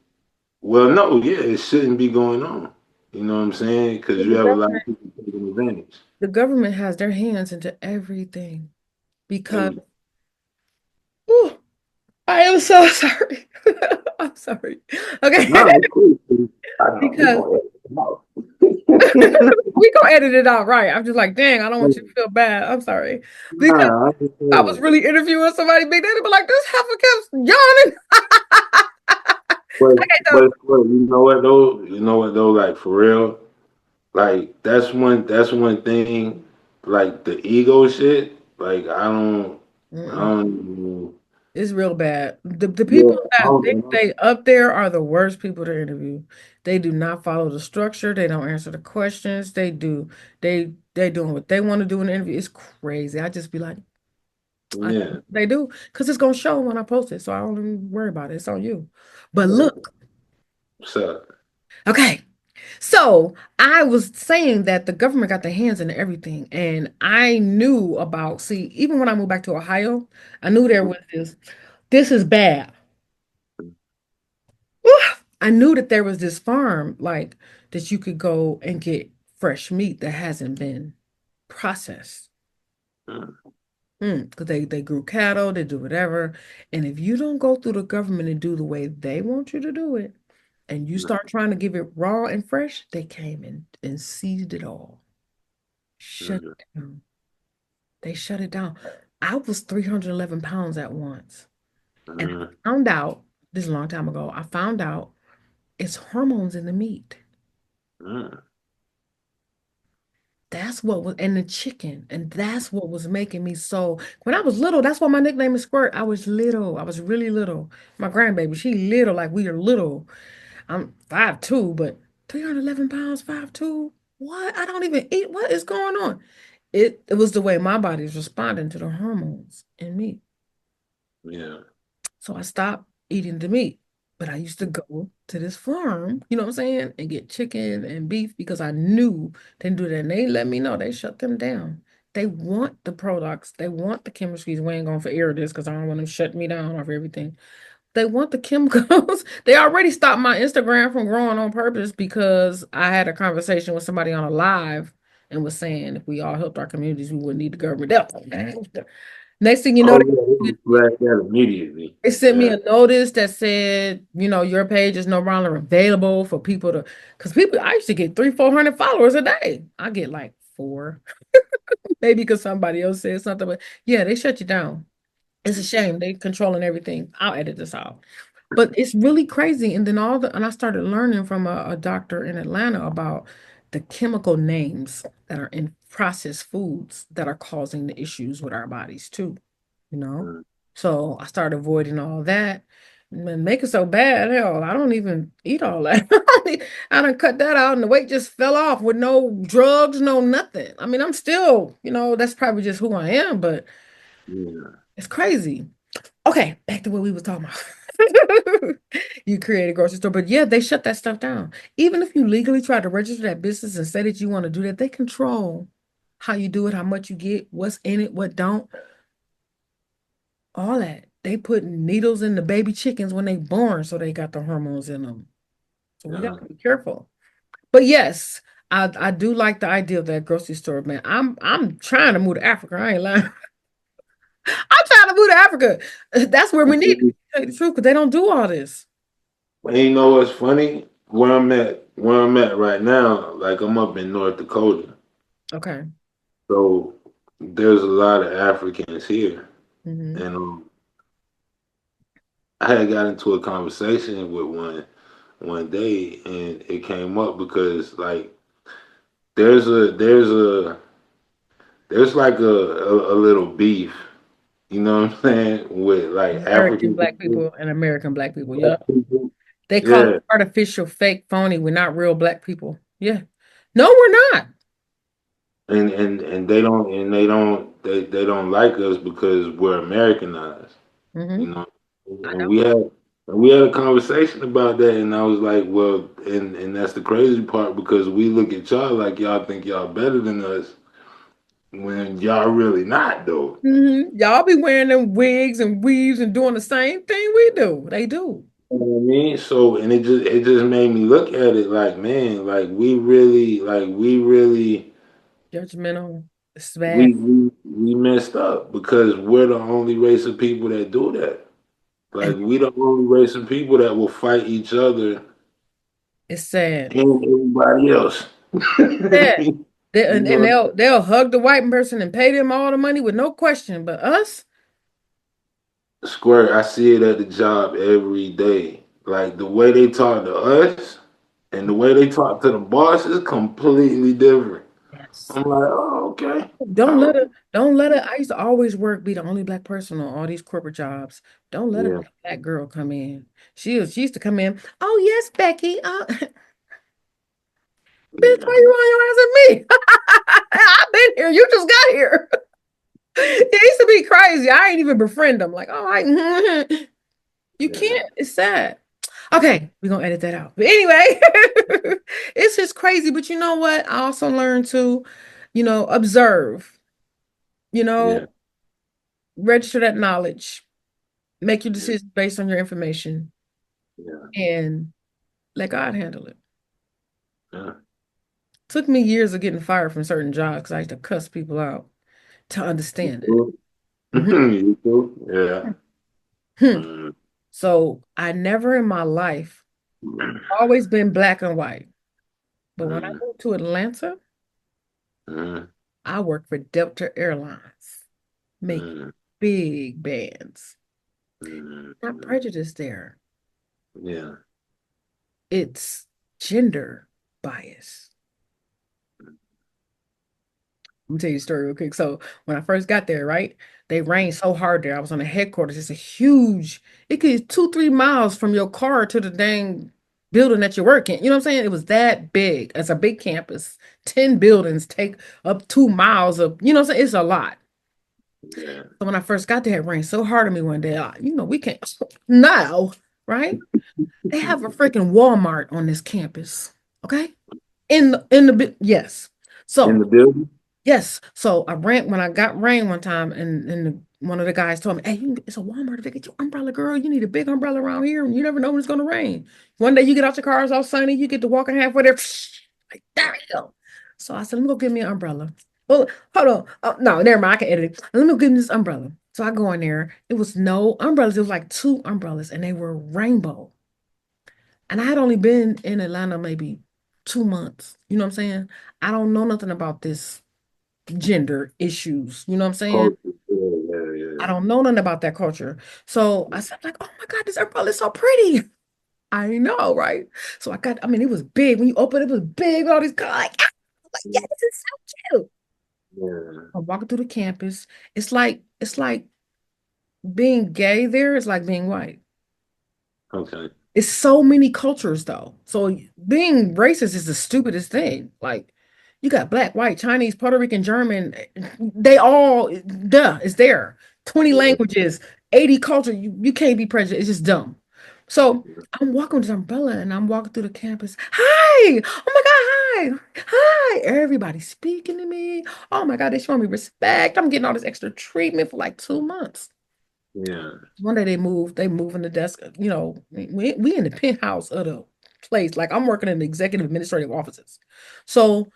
Well, no, yeah, it shouldn't be going on. You know what I'm saying? Because it. you have a lot of people taking advantage. The government has their hands into everything because, Every, whew, I am so sorry. I'm sorry. Okay. no, it's cool. I know. We Because gonna edit it out. we gonna edit it out, right? I'm just like, dang, I don't want you to feel bad. I'm sorry. Because Nah, I'm just I was saying. really interviewing somebody big, they'd be like, this heifer kept yawning. But Okay, so but you know what though? You know what though? Like for real, like that's one thing. Like the ego shit. Like I mm-mm, don't even, it's real bad. The yeah, people I that think don't, they up there are the worst people to interview. They do not follow the structure. They don't answer the questions. They doing what they want to do in the interview. It's crazy. I just be like, I yeah. they do because it's gonna show when I post it, so I don't even worry about it. It's on you. But Yeah. look, So okay. So I was saying that the government got their hands into everything, and I knew about. See, even when I moved back to Ohio, I knew there was this. This is bad. Whew. I knew that there was this farm like that you could go and get fresh meat that hasn't been processed. Because they grew cattle, they do whatever. And if you don't go through the government and do the way they want you to do it, and you start trying to give it raw and fresh, they came in and seized it all. Shut it down. They shut it down. I was 311 pounds at once. And I found out, this is a long time ago, I found out it's hormones in the meat. That's what was in the chicken. And that's what was making me so. When I was little, that's why my nickname is Squirt. I was little. I was really little. My grandbaby, she little, like we are little. I'm 5'2", but 311 pounds, 5'2". What? I don't even eat. What is going on? It was the way my body is responding to the hormones in me. yeah. So I stopped eating the meat. But I used to go to this farm, you know what I'm saying, and get chicken and beef because I knew they didn't do that. And they let me know they shut them down. They want the products, they want the chemistries. We ain't going for air this because I don't want them shut me down off everything. They want the chemicals. They already stopped my Instagram from growing on purpose because I had a conversation with somebody on a live and was saying if we all helped our communities, we wouldn't need the government help. Next thing you know, Oh yeah, they flagged that immediately. they sent me Yeah. a notice that said, your page is no longer available for people to, because I used to get 300-400 followers a day. I get like 4, maybe because somebody else said something, but yeah, they shut you down. It's a shame. They controlling everything. I'll edit this out. But it's really crazy. And then and I started learning from a doctor in Atlanta about the chemical names that are in processed foods that are causing the issues with our bodies too, you know? Mm. So I started avoiding all that and make it so bad. Hell, I don't even eat all that. I done cut that out and the weight just fell off with no drugs, no nothing. I mean, I'm still, that's probably just who I am, but Yeah. it's crazy. Okay, back to what we was talking about. You create a grocery store, but yeah, they shut that stuff down. Even if you legally try to register that business and say that you want to do that, they control how you do it, how much you get, what's in it, what don't, all that. They put needles in the baby chickens when they born, so they got the hormones in them. So we got Yeah. to be careful. But yes, I do like the idea of that grocery store, man. I'm trying to move to Africa. I ain't lying. I'm trying to move to Africa. That's where we need to tell you the truth, because they don't do all this. And you know what's funny? Where I'm at right now, like I'm up in North Dakota. Okay. So there's a lot of Africans here. Hmm. And I had got into a conversation with one day and it came up because like there's a there's a there's like a little beef, you know what I'm saying, with like American African black people, people and American black people. black Yeah. people. They call it Yeah. artificial, fake, phony. We're not real black people. Yeah. No, we're not. And they don't like us because we're Americanized, you Hmm. know. I And know. we had a conversation about that, and I was like, well, and that's the crazy part because we look at y'all like y'all think y'all better than us when y'all really not though. Y'all be wearing them wigs and weaves and doing the same thing we do. They do. You know what I mean? So, and it just made me look at it like, man, like we really Judgmental. It's bad. we messed up because we're the only race of people that do that. And Like we the only race of people that will fight each other it's sad. and everybody else. Yeah. You And know, they'll hug the white person and pay them all the money with no question. But us, Squirt, I see it at the job every day. Like the way they talk to us and the way they talk to the boss is completely different. yes. I'm like, oh, okay. Don't let Oh, her, don't let her. I used to always be the only black person on all these corporate jobs. Don't let a yeah. black girl come in. She used to come in. Oh yes, Becky. Bitch, why Yeah. you on your ass at me? I've been here. You just got here. It used to be crazy. I ain't even befriend them. Like, all right, you Yeah. can't. It's sad. Okay, we're gonna edit that out. But anyway, it's just crazy. But you know what? I also learned to, observe, you know, Yeah. register that knowledge, make your Yeah. decisions based on your information, Yeah. and let God handle it. Yeah. Took me years of getting fired from certain jobs because I used to cuss people out to understand it. Cool. Mhm. You too? Yeah. Hmm. Mm. So I never in my life always been black and white. But when I Mm. moved to Atlanta, Mm. I worked for Delta Airlines, making Mm. big bands. Mm. Not Mm. prejudice there. Yeah. It's gender bias. Let me tell you a story real quick. So when I first got there, right, they rained so hard there. I was on the headquarters. It's a huge, it could be 2-3 miles from your car to the dang building that you're working. You know what I'm saying? It was that big. It's a big campus. 10 buildings take up 2 miles of, you know what I'm saying? It's a lot. Yeah. So when I first got there, it rained so hard on me one day. We can't now, right? They have a freaking Walmart on this campus. Okay. Yes. In So the building? yes. So I ran when I got rain one time, and one of the guys told me, "Hey, it's a Walmart. If you get your umbrella, girl, you need a big umbrella around here, and you never know when it's gonna rain. One day you get out your car, it's all sunny, you get to walking halfway there, like there you go." So I said, "Let me go get me an umbrella." Well, hold on. Oh, no, never mind. I can edit it. Let me go get me this umbrella. So I go in there. It was no umbrellas. It was like two umbrellas, and they were rainbow. And I had only been in Atlanta maybe 2 months. You know what I'm saying? I don't know nothing about this gender issues. You know what I'm saying? Culture. Yeah, I yeah, don't know nothing about that culture. So I said, like, oh my God, this umbrella is so pretty. I know, right? So I mean, it was big. When you open it, it was big with all these colors. Like, ah! I was like, yeah, this is so cute. yeah. I'm walking through the campus. It's like being gay there is like being white. Okay. It's so many cultures though. So being racist is the stupidest thing. Like you got black, white, Chinese, Puerto Rican, German, they all it's there. 20 Yeah, languages, 80 culture. You can't be prejudiced. It's just dumb. So I'm walking with this umbrella and I'm walking through the campus. Hi! Oh my God, hi! Hi! Everybody's speaking to me. Oh my God, they're showing me respect. I'm getting all this extra treatment for like 2 months. yeah. One day they moving the desk, we in the penthouse of the place. Like I'm working in the executive administrative offices. So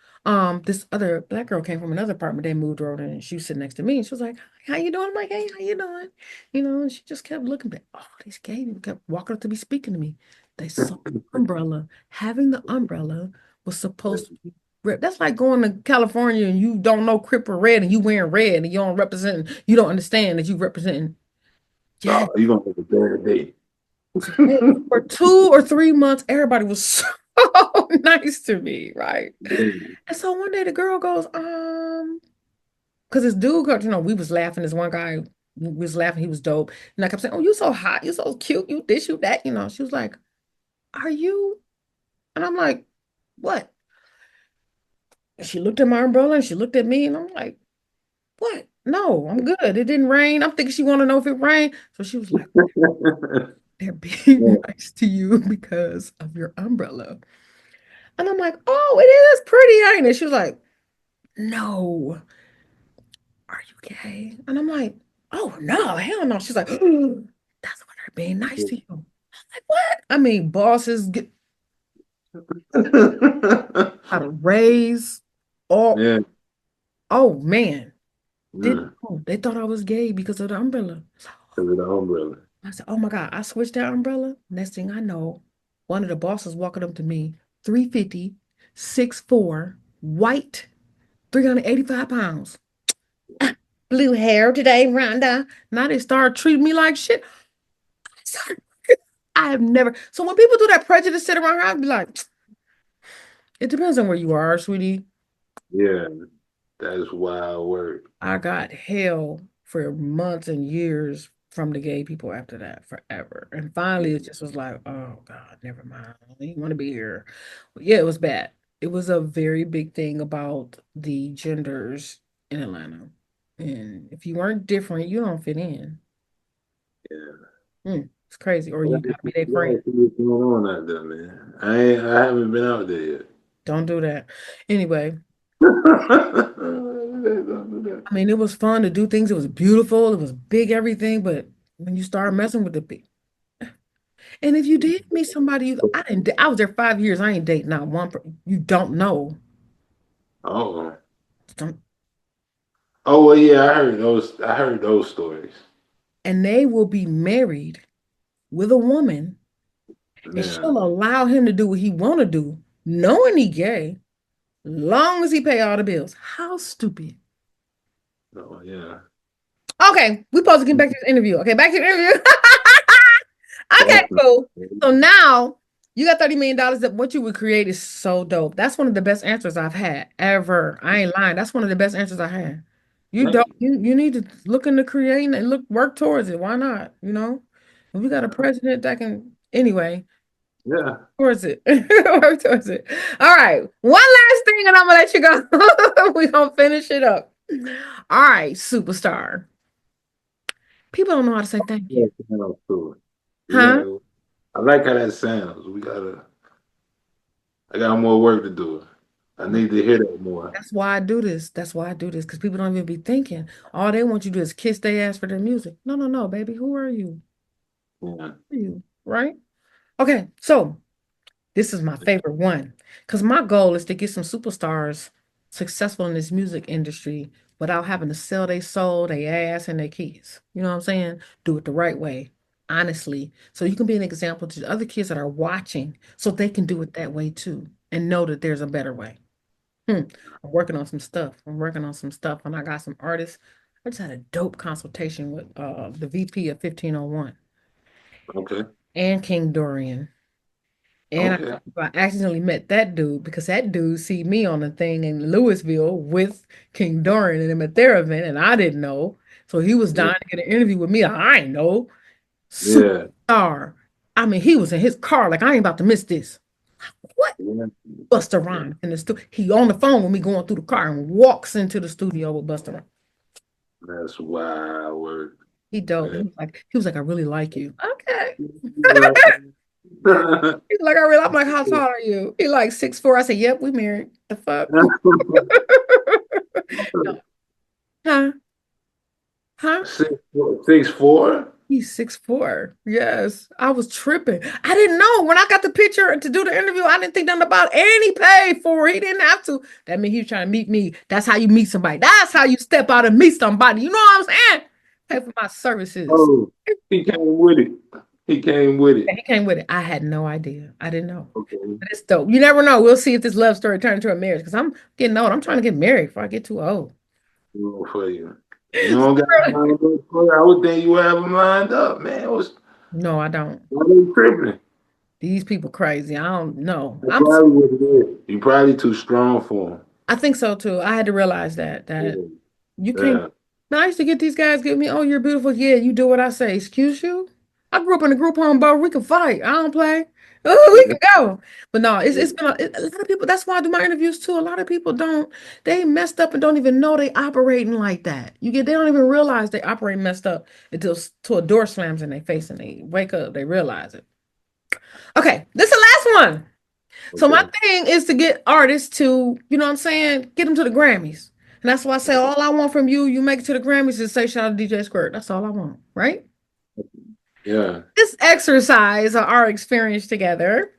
this other black girl came from another apartment. They moved over and she was sitting next to me. And she was like, "How you doing?" I'm like, "Hey, how you doing?" And she just kept looking back. Oh, these gay people kept walking up to me, speaking to me. They saw the umbrella. Having the umbrella was supposed to be ripped. That's like going to California and you don't know Crip or Red and you wearing red and you don't understand that you representing. Yeah. Oh, you gonna have a bad day. For 2 or 3 months, everybody was so nice to me, right? And so one day the girl goes, because this dude, we was laughing. This one guy we was laughing, he was dope. And I kept saying, "Oh, you so hot, you so cute, you this, you that." She was like, "Are you?" And I'm like, "What?" And she looked at my umbrella and she looked at me, and I'm like, "What? No, I'm good. It didn't rain." I'm thinking she want to know if it rained. So she was like, "They're being Yeah. nice to you because of your umbrella." And I'm like, "Oh, it is pretty, ain't it?" She was like, "No, are you gay?" And I'm like, "Oh, no, hell no." She's like, "That's what they're being nice to you." I'm like, "What?" I mean, bosses get out of raise. Oh, Yeah. oh man. Didn't Mm. know. They thought I was gay because of the umbrella. Because of the umbrella. I said, "Oh my God, I switched that umbrella." Next thing I know, one of the bosses walking up to me, 350, 6'4", white, 385 pounds. Blue hair today, Rhonda. Now they start treating me like shit. I have never. So when people do that prejudice sit around here, I'd be like, it depends on where you are, sweetie. Yeah. That is wild work. I got hell for months and years from the gay people after that, forever. And finally, it just was like, oh God, never mind. I don't even want to be here. But yeah, it was bad. It was a very big thing about the genders in Atlanta. And if you weren't different, you don't fit in. Yeah. It's crazy. Or Well, you gotta be their friend. see what's going on out there, man. I haven't been out there yet. Don't do that. Anyway, Don't do that. I mean, it was fun to do things. It was beautiful. It was big, everything. But when you start messing with the people, and if you did meet somebody, I didn't. I was there 5 years. I ain't dating not one. You don't know. Oh. Don't- Oh well, yeah, I heard those. I heard those stories. And they will be married with a woman, and Yeah. she'll allow him to do what he want to do, knowing he gay, long as he pay all the bills. How stupid. Oh yeah. Okay, we supposed to get back to this interview. Okay, back to the interview. Okay, That's cool. So now you got $30 million. That what you would create is so dope. That's one of the best answers I've had ever. I ain't lying. That's one of the best answers I had. You don't you need to look into creating and work towards it. Why not? If we got a president that can anyway, yeah. towards it. Work towards it. All right. One last thing and I'm gonna let you go. We're gonna finish it up. All right, superstar. People don't know how to say thank Yeah. you. You Huh? know, like how that sounds. I got more work to do. I need to hear that more. That's why I do this. That's why I do this. Because people don't even be thinking. All they want you to do is kiss their ass for their music. No, no, no, baby. Who are you? Yeah. Who are you? Right? Okay, so this is my favorite one. Because my goal is to get some superstars successful in this music industry without having to sell their soul, their ass, and their kids. You know what I'm saying? Do it the right way, honestly. So you can be an example to the other kids that are watching so they can do it that way too and know that there's a better way. I'm working on some stuff. I'm working on some stuff, and I got some artists. I just had a dope consultation with the VP of 1501 Okay. and King Dorian. And Okay. I accidentally met that dude because that dude see me on a thing in Louisville with King Dorian and him at their event, and I didn't know. So he was dying to get an interview with me. I ain't know. Yeah. Superstar. I mean, he was in his car like I ain't about to miss this. What? Yeah. Busta Rhymes in the studio. He on the phone with me going through the car and walks into the studio with Busta Rhymes. That's wild work. He dope. Yeah. He was like, I really like you. Okay. Right. He's like, I really. I'm like, how tall are you? He like 6'4". I said, yep, we married. The fuck? Huh? Huh? 6'4"? He's 6'4". Yes. I was tripping. I didn't know. When I got the picture to do the interview, I didn't think nothing about it. And he paid for it. He didn't have to. That means he was trying to meet me. That's how you meet somebody. That's how you step out and meet somebody. You know what I'm saying? Pay for my services. Oh, he came with it. He came with it. He came with it. I had no idea. I didn't know. Okay. But it's dope. You never know. We'll see if this love story turns into a marriage. Because I'm getting old. I'm trying to get married before I get too old. Well, for you. You don't got I would think you would have them lined up, man. No, I don't. Why they tripping? These people crazy. I don't know. That's probably what it is. You're probably too strong for them. I think so too. I had to realize that you can't. Yeah. Now, I used to get these guys give me, oh, you're beautiful. Yeah, you do what I say. Excuse you? I grew up in a group home, bro. We can fight. I don't play. Oh, we can go. But no, it's been a lot of people. That's why I do my interviews too. A lot of people they messed up and don't even know they operating like that. They don't even realize they operate messed up until a door slams in their face and they wake up, they realize it. Okay, this is the last one. So my thing is to get artists to, you know what I'm saying, get them to the Grammys. And that's why I say all I want from you make it to the Grammys is say shout out to DJ SQUIRT. That's all I want, right? Yeah. This exercise or our experience together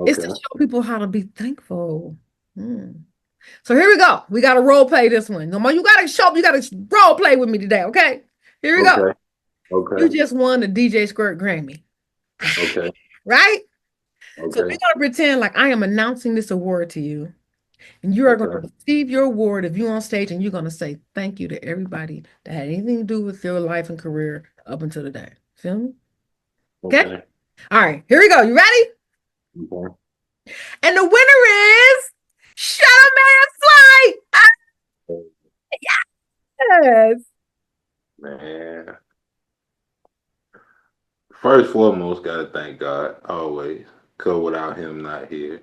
is to show people how to be thankful. So here we go. We got to role play this one. You got to role play with me today, okay? Here we go. Okay. You just won the DJ SQUIRT Grammy. Okay. Right? Okay. So we're going to pretend like I am announcing this award to you. And you are going to receive your award if you're on stage and you're going to say thank you to everybody that had anything to do with your life and career up until today. Feel me? Okay? All right, here we go. You ready? Okay. And the winner is SHUTTLEMAN FLIGHT. Yes. Man. First foremost, gotta thank God always. Cause without him not here.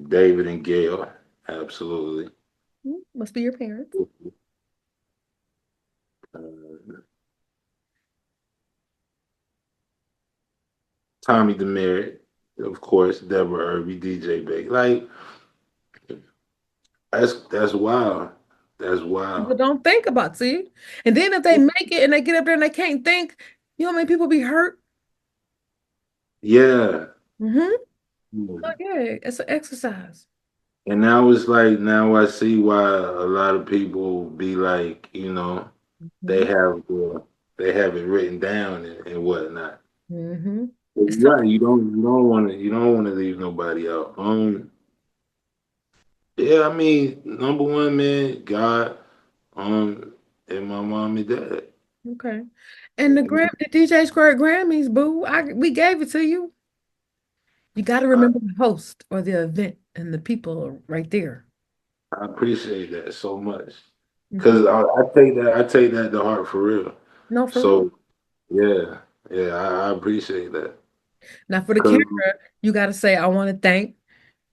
David and Gail, absolutely. Must be your parents. Tommy DeMeritt, of course, Deborah Irby, DJ Bake. Like, that's wild. That's wild. People don't think about, see? And then if they make it and they get up there and they can't think, you know how many people be hurt? Yeah. Oh, yeah, it's an exercise. And now it's like, now I see why a lot of people be like, you know, they have it written down and whatnot. Yeah, you don't want to leave nobody out. Yeah, I mean, number one, man, God, and my mom and dad. Okay. And the DJ SQUIRT Grammys, boo, we gave it to you. You got to remember the host or the event and the people right there. I appreciate that so much. Because I take that to heart for real. No, for real. Yeah, I appreciate that. Now for the camera, you got to say, I want to thank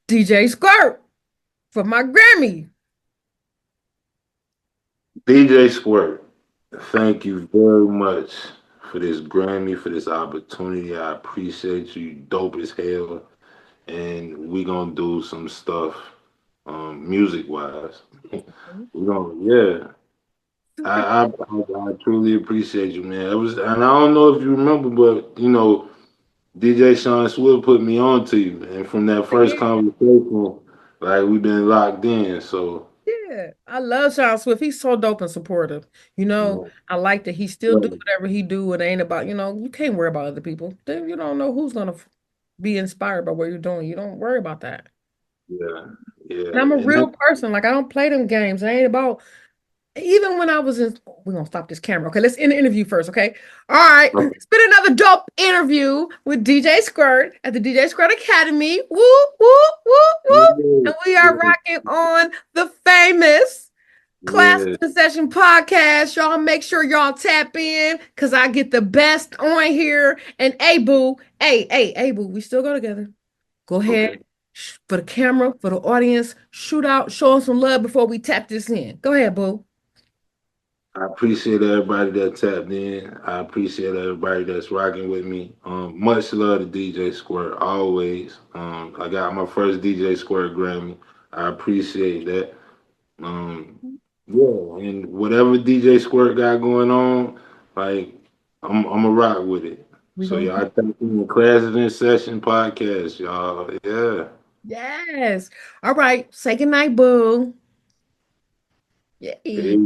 DJ SQUIRT for my Grammy. DJ SQUIRT, thank you very much for this Grammy, for this opportunity. I appreciate you. Dope as hell. And we gonna do some stuff, music wise. We gonna, yeah. I truly appreciate you, man. It was, and I don't know if you remember, but you know, DJ Sean Swift put me on to you, and from that first conversation, like we've been locked in. So Yeah, I love Sean Swift. He's so dope and supportive. You know, I like that he still do whatever he do. It ain't about, you can't worry about other people. Then you don't know who's gonna be inspired by what you're doing. You don't worry about that. yeah, yeah, And I'm a and real person. Like I don't play them games. It ain't about even when I was in, we're gonna stop this camera. Okay, let's end the interview first, okay? All right. It's been another dope interview with DJ Squirt at the DJ Squirt Academy. Woo, woo, woo, woo. And we are rocking on the famous Class yeah. in Session podcast. Y'all make sure y'all tap in because I get the best on here. And hey, boo, hey, boo, we still go together. Go ahead. Okay. For the camera, for the audience, shoot out, show us some love before we tap this in. Go ahead, boo. I appreciate everybody that tapped in. I appreciate everybody that's rocking with me. Much love to DJ Squirt always. I got my first DJ Squirt Grammy. I appreciate that. Um, yeah, and whatever DJ Squirt got going on, like I'm a rock with it. So y'all tap in the Classes in Session podcast, y'all. Yeah. Yes. All right. Say goodnight, boo. Yeah. Peace.